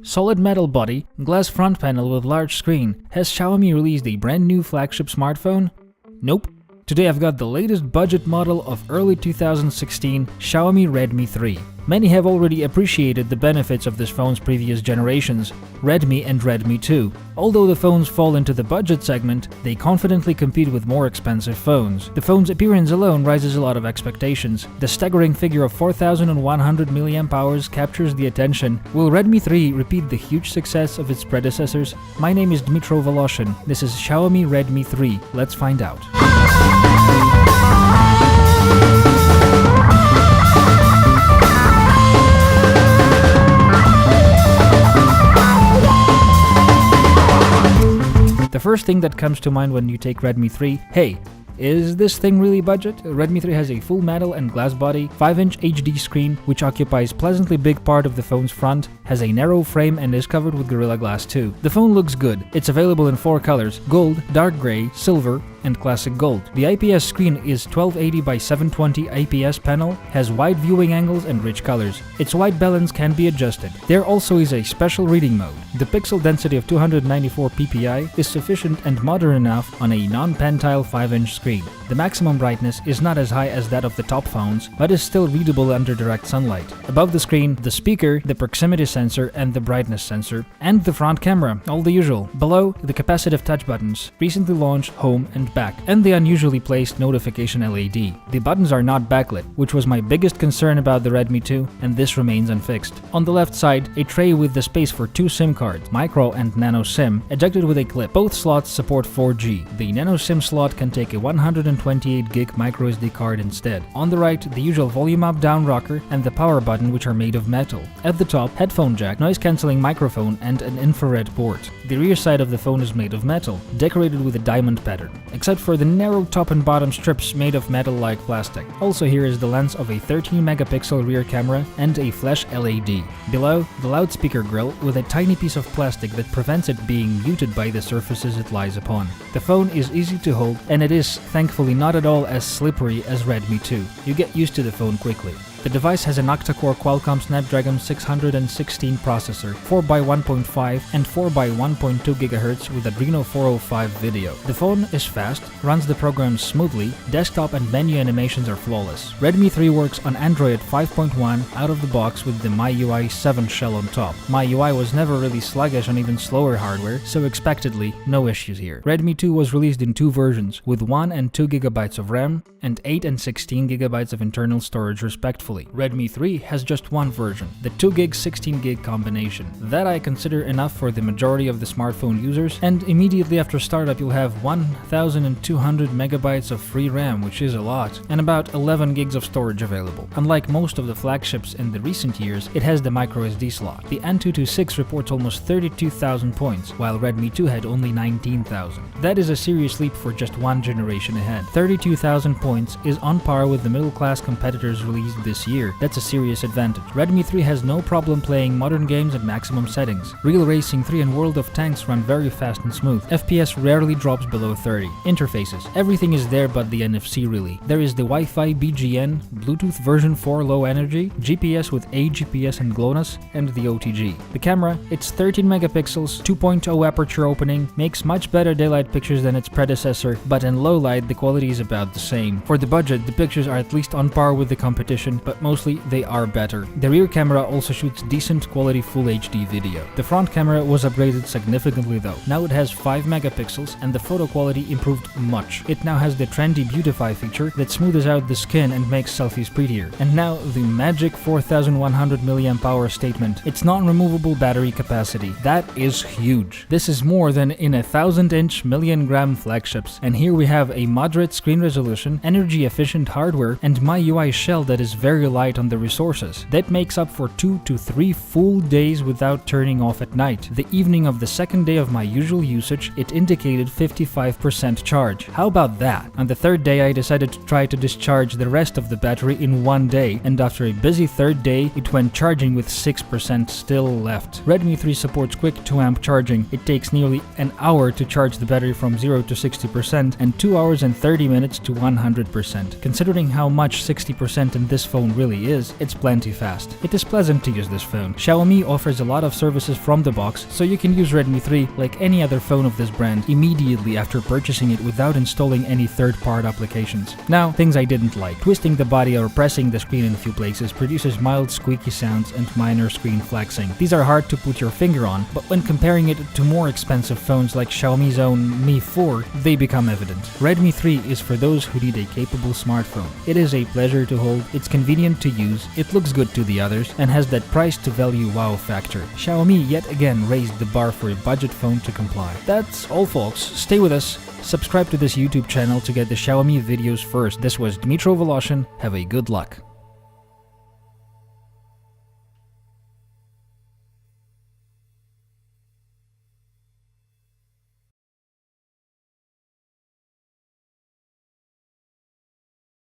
Solid metal body, glass front panel with large screen. Has Xiaomi released a brand new flagship smartphone? Nope. Today I've got the latest budget model of early 2016 Xiaomi Redmi 3. Many have already appreciated the benefits of this phone's previous generations, Redmi and Redmi 2. Although the phones fall into the budget segment, they confidently compete with more expensive phones. The phone's appearance alone raises a lot of expectations. The staggering figure of 4100 mAh captures the attention. Will Redmi 3 repeat the huge success of its predecessors? My name is Dmitro Voloshin. This is Xiaomi Redmi 3. Let's find out. The first thing that comes to mind when you take Redmi 3, hey, is this thing really budget? Redmi 3 has a full metal and glass body, 5-inch HD screen which occupies pleasantly big part of the phone's front, has a narrow frame and is covered with Gorilla Glass 2. The phone looks good. It's available in 4 colors: gold, dark gray, silver, and classic gold. The IPS screen is 1280 by 720 IPS panel, has wide viewing angles and rich colors. Its white balance can be adjusted. There also is a special reading mode. The pixel density of 294 ppi is sufficient and modern enough on a non-pentile 5-inch screen. The maximum brightness is not as high as that of the top phones, but is still readable under direct sunlight. Above the screen, the speaker, the proximity sensor and the brightness sensor, and the front camera, all the usual. Below, the capacitive touch buttons, recently launched home and back, and the unusually placed notification LED. The buttons are not backlit, which was my biggest concern about the Redmi 2, and this remains unfixed. On the left side, a tray with the space for 2 SIM cards, micro and nano SIM, ejected with a clip. Both slots support 4G. The nano SIM slot can take a 128GB micro SD card instead. On the right, the usual volume up-down rocker and the power button, which are made of metal. At the top, headphone jack, noise-cancelling microphone and an infrared port. The rear side of the phone is made of metal, decorated with a diamond pattern, except for the narrow top and bottom strips made of metal-like plastic. Also here is the lens of a 13-megapixel rear camera and a flash LED. Below, the loudspeaker grill with a tiny piece of plastic that prevents it being muted by the surfaces it lies upon. The phone is easy to hold, and it is, thankfully, not at all as slippery as Redmi 2. You get used to the phone quickly. The device has an octa-core Qualcomm Snapdragon 616 processor, 4x1.5 and 4x1.2 GHz with Adreno 405 video. The phone is fast, runs the programs smoothly, desktop and menu animations are flawless. Redmi 3 works on Android 5.1 out of the box with the MIUI 7 shell on top. MIUI was never really sluggish on even slower hardware, so expectedly, no issues here. Redmi 2 was released in 2 versions, with 1 and 2 GB of RAM and 8 and 16 GB of internal storage respectively. Redmi 3 has just one version, the 2GB 16GB combination. That I consider enough for the majority of the smartphone users, and immediately after startup you'll have 1200 MB of free RAM, which is a lot, and about 11 GB of storage available. Unlike most of the flagships in the recent years, it has the microSD slot. The N226 reports almost 32,000 points, while Redmi 2 had only 19,000. That is a serious leap for just one generation ahead. 32,000 points is on par with the middle-class competitors released this year. That's a serious advantage. Redmi 3 has no problem playing modern games at maximum settings. Real Racing 3 and World of Tanks run very fast and smooth. FPS rarely drops below 30. Interfaces. Everything is there but the NFC really. There is the Wi-Fi BGN, Bluetooth version 4 low energy, GPS with AGPS and GLONASS, and the OTG. The camera, it's 13 megapixels, 2.0 aperture opening, makes much better daylight pictures than its predecessor, but in low light the quality is about the same. For the budget, the pictures are at least on par with the competition, but mostly they are better. The rear camera also shoots decent quality Full HD video. The front camera was upgraded significantly though. Now it has 5 megapixels and the photo quality improved much. It now has the trendy beautify feature that smoothes out the skin and makes selfies prettier. And now the magic 4100 mAh statement. Its non-removable battery capacity. That is huge. This is more than in 1000-inch million-gram flagships. And here we have a moderate screen resolution, energy-efficient hardware, and MIUI shell that is very light on the resources. That makes up for 2 to 3 full days without turning off at night. The evening of the second day of my usual usage, it indicated 55% charge. How about that? On the third day, I decided to try to discharge the rest of the battery in one day, and after a busy third day, it went charging with 6% still left. Redmi 3 supports quick 2-amp charging. It takes nearly an hour to charge the battery from 0 to 60% and 2 hours and 30 minutes to 100%. Considering how much 60% in this phone phone really is, it's plenty fast. It is pleasant to use this phone. Xiaomi offers a lot of services from the box, so you can use Redmi 3 like any other phone of this brand immediately after purchasing it without installing any third-party applications. Now, things I didn't like. Twisting the body or pressing the screen in a few places produces mild squeaky sounds and minor screen flexing. These are hard to put your finger on, but when comparing it to more expensive phones like Xiaomi's own Mi 4, they become evident. Redmi 3 is for those who need a capable smartphone. It is a pleasure to hold, it's convenient to use, it looks good to the others, and has that price to value wow factor. Xiaomi yet again raised the bar for a budget phone to comply. That's all folks, stay with us, subscribe to this YouTube channel to get the Xiaomi videos first. This was Dmitro Voloshin, have a good luck.